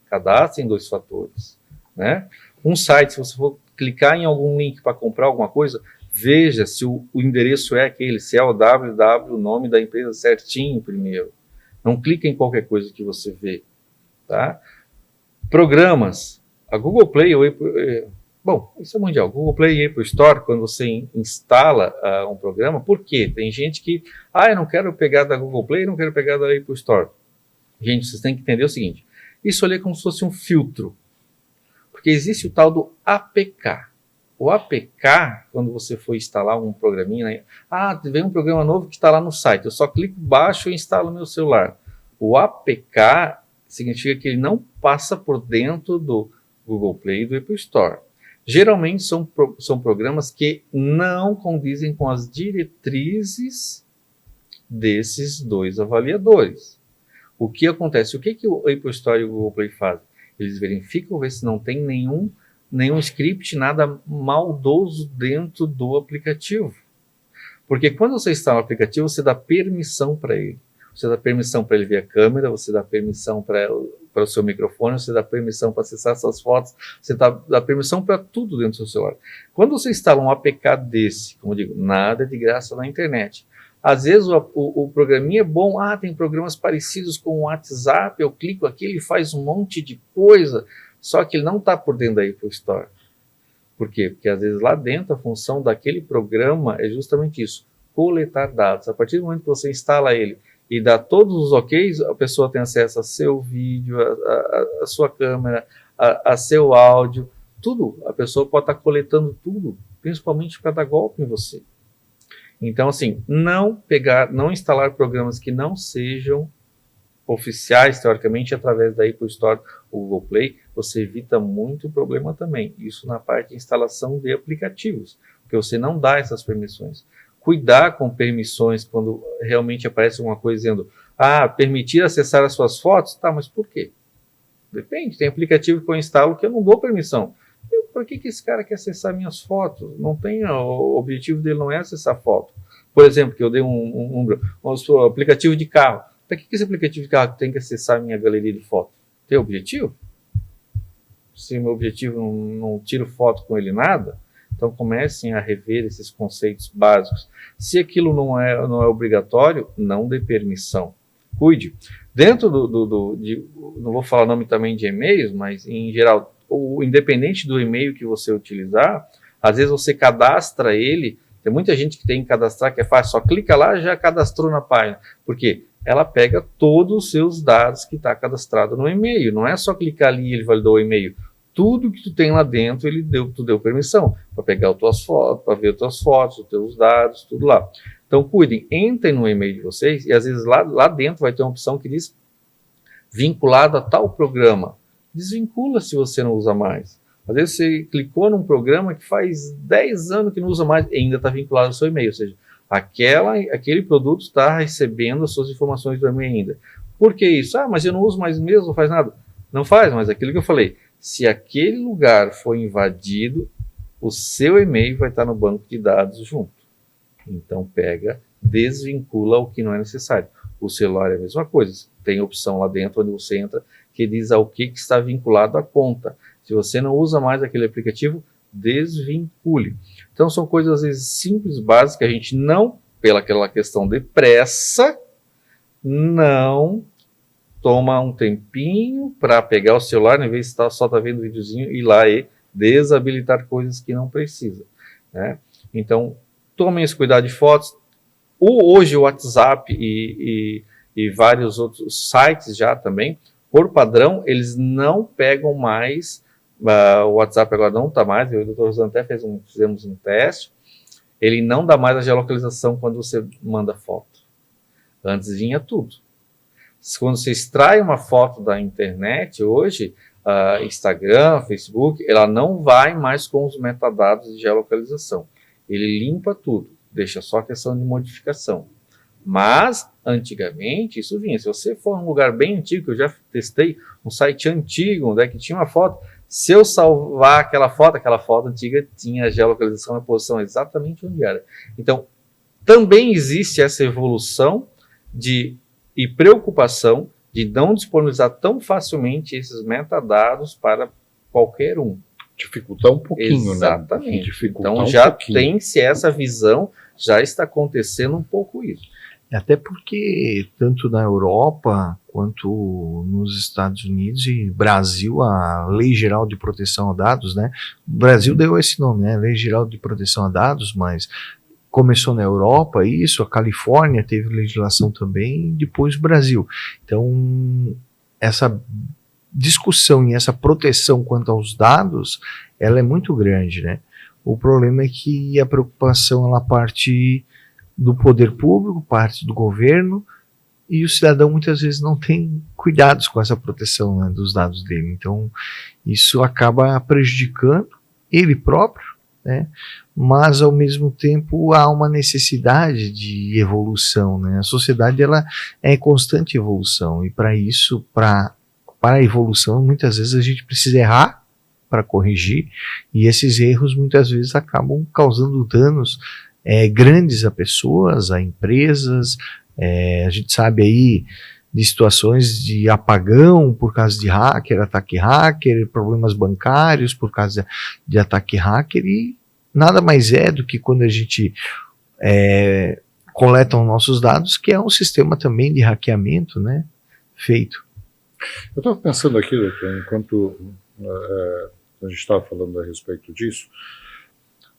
cadastre em 2 fatores, né? Um site, se você for clicar em algum link para comprar alguma coisa, veja se o endereço é aquele, se é o www, o nome da empresa certinho primeiro. Não clica em qualquer coisa que você vê, tá? Programas, a Google Play, bom, isso é mundial, Google Play e Apple Store, quando você instala um programa, por quê? Tem gente que, eu não quero pegar da Google Play, não quero pegar da Apple Store. Gente, vocês têm que entender o seguinte, isso ali é como se fosse um filtro, porque existe o tal do APK. O APK, quando você for instalar um programinha, né? Vem um programa novo que está lá no site, eu só clico, baixo e instalo no meu celular. O APK significa que ele não passa por dentro do Google Play e do Apple Store. Geralmente são programas que não condizem com as diretrizes desses 2 avaliadores. O que acontece? O que o Apple Store e o Google Play fazem? Eles verificam, ver se não tem nenhum script, nada maldoso dentro do aplicativo. Porque quando você instala o aplicativo, você dá permissão para ele. Você dá permissão para ele ver a câmera, você dá permissão para o seu microfone, você dá permissão para acessar suas fotos, você dá permissão para tudo dentro do seu celular. Quando você instala um APK desse, como eu digo, nada de graça na internet. Às vezes o programinha é bom, tem programas parecidos com o WhatsApp, eu clico aqui, ele faz um monte de coisa, só que ele não está por dentro da Apple Store. Por quê? Porque às vezes lá dentro a função daquele programa é justamente isso, coletar dados. A partir do momento que você instala ele e dá todos os OKs, a pessoa tem acesso a seu vídeo, a sua câmera, a seu áudio, tudo. A pessoa pode estar coletando tudo, principalmente para dar golpe em você. Então, assim, não instalar programas que não sejam oficiais, teoricamente, através da Apple Store ou Google Play, você evita muito problema também. Isso na parte de instalação de aplicativos, porque você não dá essas permissões. Cuidar com permissões quando realmente aparece alguma coisa dizendo permitir acessar as suas fotos, mas por quê? Depende, tem aplicativo que eu instalo que eu não dou permissão. Por que esse cara quer acessar minhas fotos? Não tem, o objetivo dele não é acessar foto. Por exemplo, que eu dei um aplicativo de carro. Para que esse aplicativo de carro tem que acessar a minha galeria de fotos? Tem objetivo? Se meu objetivo não tiro foto com ele nada, então comecem a rever esses conceitos básicos. Se aquilo não é obrigatório, não dê permissão. Cuide. Dentro não vou falar nome também de e-mails, mas em geral, independente do e-mail que você utilizar, às vezes você cadastra ele, tem muita gente que tem que cadastrar, que é fácil, só clica lá e já cadastrou na página. Por quê? Ela pega todos os seus dados que está cadastrado no e-mail, não é só clicar ali e ele validou o e-mail. Tudo que tu tem lá dentro, tu deu permissão para pegar as tuas fotos, para ver as tuas fotos, os teus dados, tudo lá. Então cuidem, entrem no e-mail de vocês e às vezes lá dentro vai ter uma opção que diz vinculado a tal programa. Desvincula se você não usa mais. Às vezes você clicou num programa que faz 10 anos que não usa mais e ainda está vinculado ao seu e-mail, ou seja, aquele produto está recebendo as suas informações do e-mail ainda. Por que isso? Mas eu não uso mais mesmo, não faz nada. Não faz, mas aquilo que eu falei, se aquele lugar for invadido, o seu e-mail vai estar no banco de dados junto. Então desvincula o que não é necessário. O celular é a mesma coisa, tem opção lá dentro onde você entra que diz ao que está vinculado à conta. Se você não usa mais aquele aplicativo, desvincule. Então são coisas às vezes simples, básicas, que a gente não, pela aquela questão de pressa, não toma um tempinho para pegar o celular, em vez de só estar vendo o videozinho, ir lá e desabilitar coisas que não precisa, né? Então, tomem esse cuidado de fotos. Hoje o WhatsApp e vários outros sites já também, por padrão, eles não pegam mais, o WhatsApp agora não está mais, eu e o Dr. Rosano até fizemos um teste, ele não dá mais a geolocalização quando você manda foto. Antes vinha tudo. Quando você extrai uma foto da internet hoje, Instagram, Facebook, ela não vai mais com os metadados de geolocalização. Ele limpa tudo, deixa só a questão de modificação. Mas, antigamente, isso vinha. Se você for num lugar bem antigo, que eu já testei, um site antigo, onde é que tinha uma foto, se eu salvar aquela foto antiga tinha a geolocalização na posição exatamente onde era. Então, também existe essa evolução e preocupação de não disponibilizar tão facilmente esses metadados para qualquer um. Dificultar um pouquinho, Exatamente. Né? Dificultar então um já pouquinho. tem-se essa visão, já está acontecendo um pouco isso. Até porque, tanto na Europa quanto nos Estados Unidos e Brasil, a Lei Geral de Proteção a Dados, né? O Brasil deu esse nome, né? Lei Geral de Proteção a Dados, mas começou na Europa isso, a Califórnia teve legislação também, depois o Brasil. Então, essa discussão e essa proteção quanto aos dados, ela é muito grande, né? O problema é que a preocupação, ela parte do poder público, parte do governo, e o cidadão muitas vezes não tem cuidados com essa proteção, né, dos dados dele. Então, isso acaba prejudicando ele próprio, né, mas ao mesmo tempo há uma necessidade de evolução, né? A sociedade, ela é em constante evolução, e para isso, para a evolução, muitas vezes a gente precisa errar para corrigir, e esses erros muitas vezes acabam causando danos grandes a pessoas, a empresas. A gente sabe aí de situações de apagão por causa de ataque hacker, problemas bancários por causa de ataque hacker, e nada mais é do que quando a gente coleta os nossos dados, que é um sistema também de hackeamento, né, feito. Eu estava pensando aqui, doutor, enquanto a gente estava falando a respeito disso,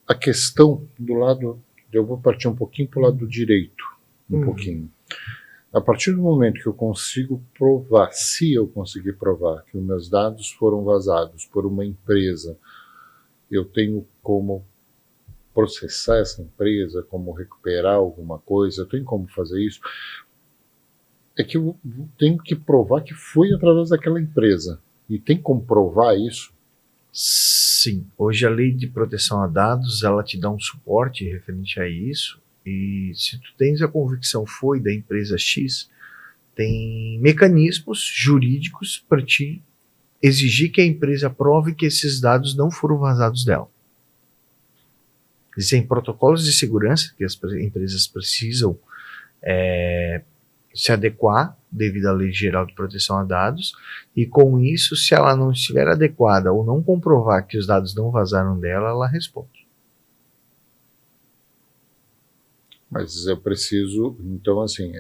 a questão do lado, eu vou partir um pouquinho para o lado do direito, pouquinho. A partir do momento que eu consigo provar, se eu conseguir provar que os meus dados foram vazados por uma empresa, eu tenho como processar essa empresa, como recuperar alguma coisa, eu tenho como fazer isso. É que eu tenho que provar que foi através daquela empresa. E tem como provar isso? Sim, hoje a Lei de Proteção a Dados, ela te dá um suporte referente a isso, e se tu tens a convicção foi da empresa X, tem mecanismos jurídicos para te exigir que a empresa prove que esses dados não foram vazados dela. Existem protocolos de segurança que as empresas precisam se adequar devido à Lei Geral de Proteção a Dados, e com isso, se ela não estiver adequada ou não comprovar que os dados não vazaram dela, ela responde. Mas eu preciso, então assim,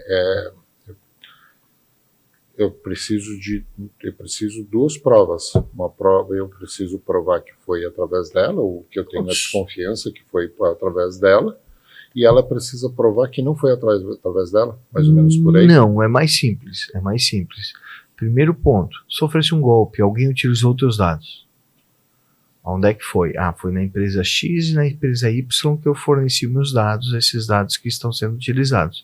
eu preciso duas provas. Uma prova, eu preciso provar que foi através dela, ou que eu tenho a desconfiança que foi através dela, e ela precisa provar que não foi através dela, mais ou menos por aí? Não, é mais simples, Primeiro ponto, sofresse um golpe, alguém utilizou teus dados. Onde é que foi? Foi na empresa X e na empresa Y que eu forneci meus dados, esses dados que estão sendo utilizados.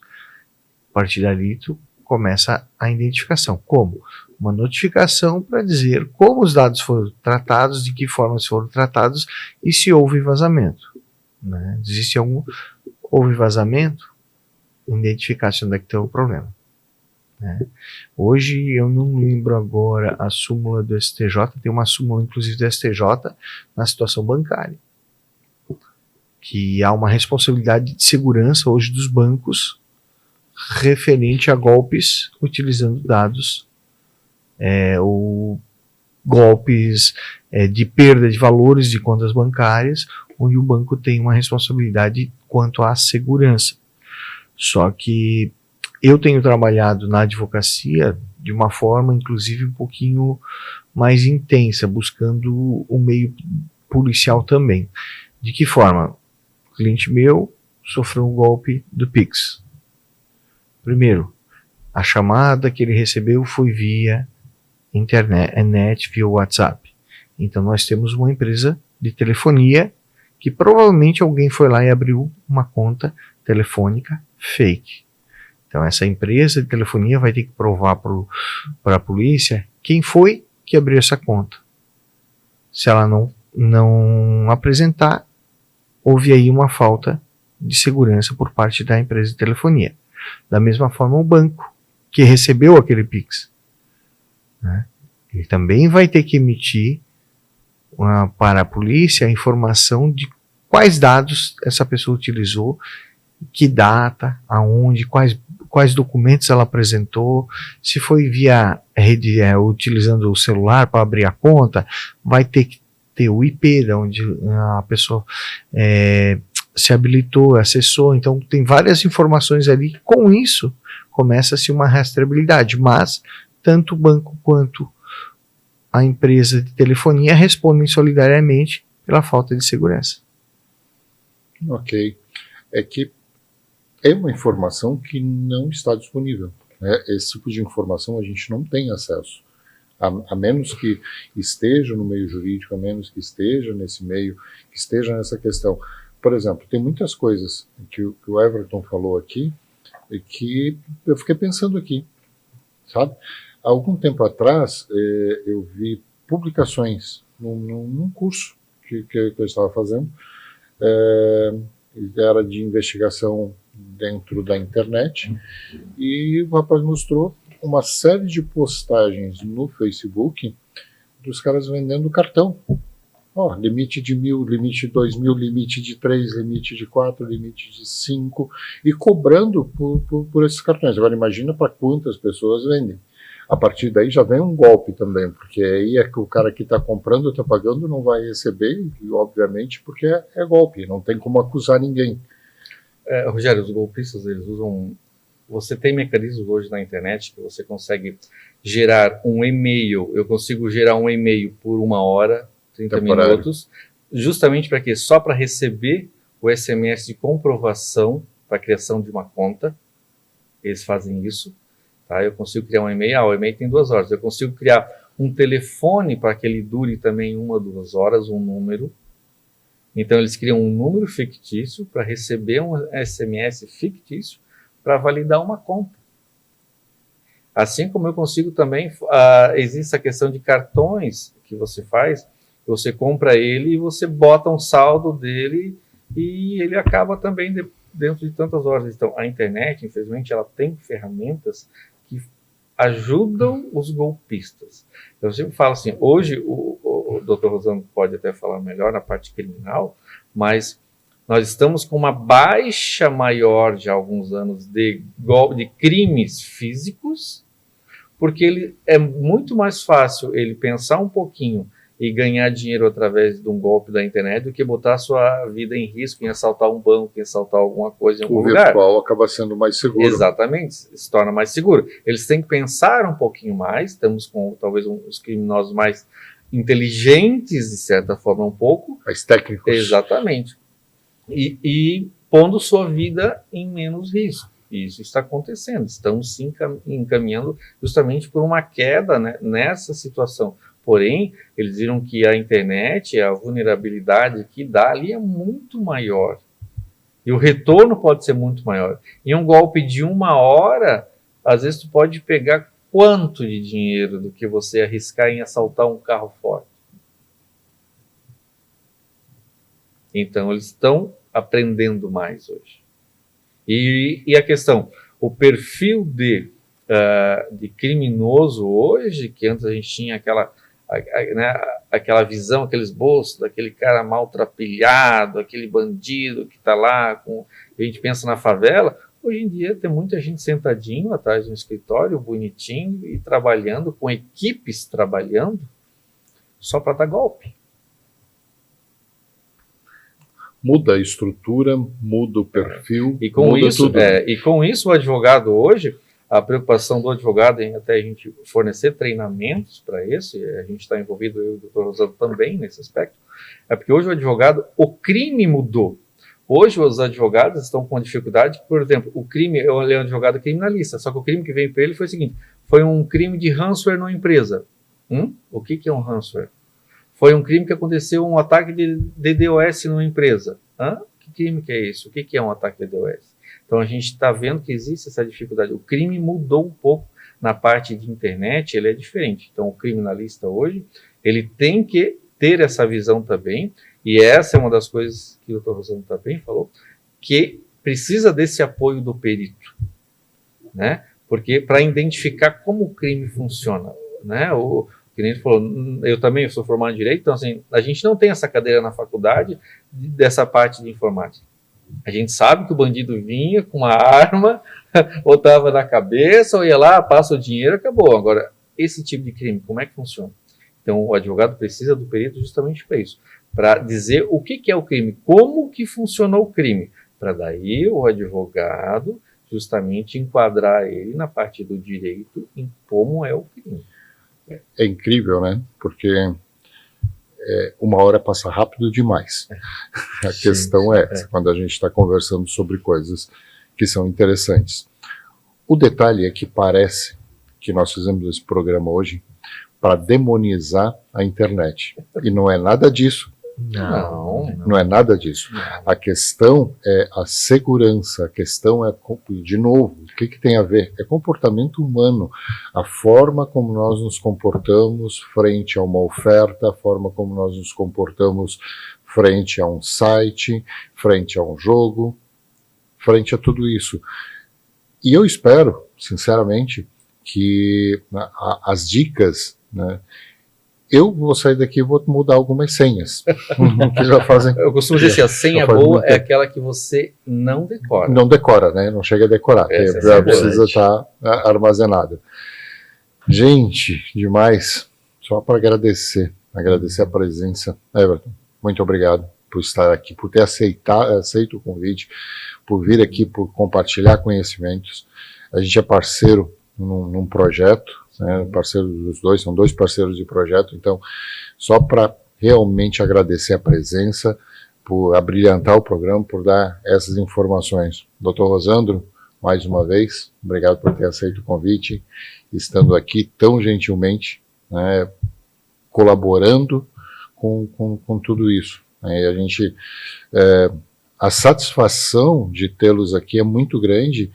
A partir dali, tu começa a identificação. Como? Uma notificação para dizer como os dados foram tratados, de que forma eles foram tratados e se houve vazamento. Né? Houve vazamento, identificar-se onde é que tem o problema. Né? Hoje eu não lembro agora a súmula do STJ, tem uma súmula inclusive do STJ na situação bancária, que há uma responsabilidade de segurança hoje dos bancos referente a golpes utilizando dados, ou golpes de perda de valores de contas bancárias, onde o banco tem uma responsabilidade quanto à segurança. Só que eu tenho trabalhado na advocacia de uma forma, inclusive, um pouquinho mais intensa, buscando o meio policial também. De que forma? O cliente meu sofreu um golpe do Pix. Primeiro, a chamada que ele recebeu foi via internet, via WhatsApp. Então nós temos uma empresa de telefonia que provavelmente alguém foi lá e abriu uma conta telefônica fake. Então essa empresa de telefonia vai ter que provar para a polícia quem foi que abriu essa conta. Se ela não apresentar, houve aí uma falta de segurança por parte da empresa de telefonia. Da mesma forma, o banco que recebeu aquele Pix, né, ele também vai ter que emitir para a polícia a informação de quais dados essa pessoa utilizou que data, aonde, quais documentos ela apresentou, se foi via rede, utilizando o celular para abrir a conta, vai ter que ter o IP de onde a pessoa se habilitou, acessou, então tem várias informações ali. Com isso, começa-se uma rastreabilidade, mas tanto o banco quanto a empresa de telefonia respondem solidariamente pela falta de segurança. Ok. É que é uma informação que não está disponível, né? Esse tipo de informação a gente não tem acesso, a menos que esteja no meio jurídico, a menos que esteja nesse meio, que esteja nessa questão. Por exemplo, tem muitas coisas que o Everton falou aqui e que eu fiquei pensando aqui, sabe? Há algum tempo atrás, eu vi publicações num curso que eu estava fazendo, era de investigação dentro da internet, e o rapaz mostrou uma série de postagens no Facebook dos caras vendendo cartão. Limite de 1.000, limite de 2.000, limite de 3, limite de 4, limite de 5, e cobrando por esses cartões. Agora imagina para quantas pessoas vendem. A partir daí já vem um golpe também, porque aí é que o cara que está comprando, está pagando, não vai receber, e, obviamente, porque é golpe, não tem como acusar ninguém. Rogério, os golpistas, eles usam... Você tem mecanismos hoje na internet que você consegue gerar um e-mail. Eu consigo gerar um e-mail por 1 hora, 30 minutos, justamente para quê? Só para receber o SMS de comprovação para a criação de uma conta. Eles fazem isso. Tá? Eu consigo criar um e-mail, o e-mail tem 2 horas. Eu consigo criar um telefone para que ele dure também 1 ou 2 horas, um número. Então eles criam um número fictício para receber um SMS fictício para validar uma conta. Assim como eu consigo também, existe a questão de cartões que você faz, você compra ele e você bota um saldo dele e ele acaba também dentro de tantas horas. Então a internet, infelizmente, ela tem ferramentas que ajudam os golpistas. Eu sempre falo assim, hoje o Dr. Rosano pode até falar melhor na parte criminal, mas nós estamos com uma baixa maior de alguns anos de crimes físicos, porque ele é muito mais fácil ele pensar um pouquinho e ganhar dinheiro através de um golpe da internet do que botar a sua vida em risco, em assaltar um banco, em assaltar alguma coisa em algum lugar. O virtual acaba sendo mais seguro. Exatamente, se torna mais seguro. Eles têm que pensar um pouquinho mais, estamos com talvez os criminosos mais inteligentes, de certa forma, um pouco. Mais técnicos. Exatamente. E pondo sua vida em menos risco. Isso está acontecendo. Estamos se encaminhando justamente por uma queda, né, nessa situação. Porém, eles viram que a internet, a vulnerabilidade que dá ali é muito maior. E o retorno pode ser muito maior. Em um golpe de 1 hora, às vezes tu pode pegar quanto de dinheiro do que você arriscar em assaltar um carro forte. Então, eles estão aprendendo mais hoje. E a questão, o perfil de criminoso hoje, que antes a gente tinha aquela visão, aqueles bolsos daquele cara maltrapilhado, aquele bandido que está lá, a gente pensa na favela. Hoje em dia tem muita gente sentadinho atrás de um escritório, bonitinho, e trabalhando, com equipes trabalhando, só para dar golpe. Muda a estrutura, muda o perfil, e com muda isso, tudo. E com isso o advogado hoje, a preocupação do advogado em até a gente fornecer treinamentos para isso, e a gente está envolvido, eu e o Dr. Rosano também nesse aspecto, é porque hoje o advogado, o crime mudou. Hoje os advogados estão com dificuldade, por exemplo, o crime, eu olhei um advogado criminalista, só que o crime que veio para ele foi o seguinte, foi um crime de ransomware numa empresa. O que é um ransomware? Foi um crime que aconteceu, um ataque de DDoS numa empresa. Que crime que é isso? O que é um ataque de DDoS? Então a gente está vendo que existe essa dificuldade. O crime mudou um pouco na parte de internet, ele é diferente. Então o criminalista hoje, ele tem que ter essa visão também, e essa é uma das coisas que o Dr. Rosano também falou, que precisa desse apoio do perito, né? Porque para identificar como o crime funciona, né? Que nem ele falou, eu também sou formado em Direito, então assim, a gente não tem essa cadeira na faculdade dessa parte de informática. A gente sabe que o bandido vinha com uma arma, ou estava na cabeça, ou ia lá, passa o dinheiro, acabou. Agora, esse tipo de crime, como é que funciona? Então, o advogado precisa do perito justamente para isso, para dizer o que é o crime, como que funcionou o crime, para daí o advogado justamente enquadrar ele na parte do direito em como é o crime. É incrível, né? Porque uma hora passa rápido demais. A questão é essa, quando a gente está conversando sobre coisas que são interessantes. O detalhe é que parece que nós fizemos esse programa hoje para demonizar a internet. E não é nada disso. Não é nada disso. A questão é a segurança, a questão é, de novo, o que tem a ver? É comportamento humano, a forma como nós nos comportamos frente a uma oferta, a forma como nós nos comportamos frente a um site, frente a um jogo, frente a tudo isso. E eu espero, sinceramente, que as dicas, né, eu vou sair daqui e vou mudar algumas senhas. Que já fazem, eu costumo dizer assim, a senha boa é aquela que você não decora. Não decora, né? Não chega a decorar. Já precisa estar armazenada. Gente, demais. Só para agradecer a presença. Everton, muito obrigado por estar aqui, por ter aceito o convite, por vir aqui, por compartilhar conhecimentos. A gente é parceiro num projeto, né, parceiro dos dois, são dois parceiros de projeto, então só para realmente agradecer a presença, por abrilhantar o programa, por dar essas informações. Dr. Rosandro, mais uma vez, obrigado por ter aceito o convite, estando aqui tão gentilmente, né, colaborando com tudo isso. A gente, a satisfação de tê-los aqui é muito grande,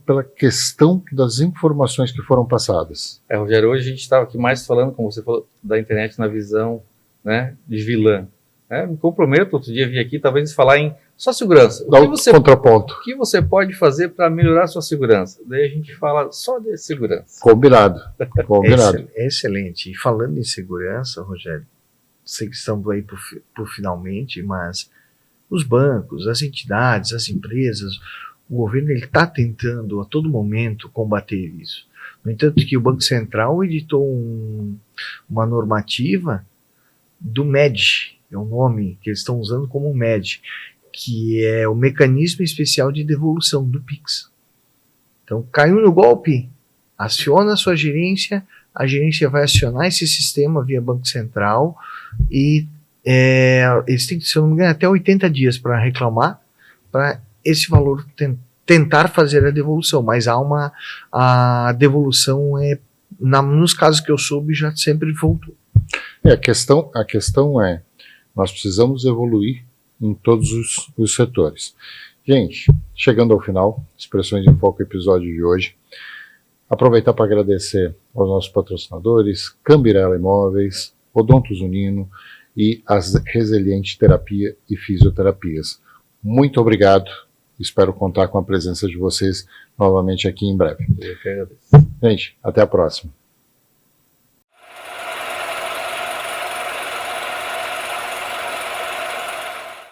pela questão das informações que foram passadas. Rogério, hoje a gente estava aqui mais falando, como você falou, da internet na visão, né, de vilã. Me comprometo, outro dia vir aqui, talvez falar em só segurança. Contraponto. O que você pode fazer para melhorar a sua segurança? Daí a gente fala só de segurança. Combinado. Excelente. E falando em segurança, Rogério, sei que estamos aí por finalmente, mas os bancos, as entidades, as empresas, o governo está tentando a todo momento combater isso. No entanto, que o Banco Central editou uma normativa do MED, é o nome que eles estão usando como MED, que é o Mecanismo Especial de Devolução do PIX. Então, caiu no golpe, aciona a sua gerência, a gerência vai acionar esse sistema via Banco Central e eles têm, se eu não me engano, até 80 dias para reclamar, para esse valor tentar fazer a devolução, mas a devolução nos casos que eu soube já sempre voltou. A questão é, nós precisamos evoluir em todos os setores. Gente, chegando ao final, Expressões em Foco, episódio de hoje, aproveitar para agradecer aos nossos patrocinadores, Cambirela Imóveis, Odonto Zunino e as Resiliente Terapia e Fisioterapias. Muito obrigado. Espero contar com a presença de vocês novamente aqui em breve. Eu que agradeço. Gente, até a próxima.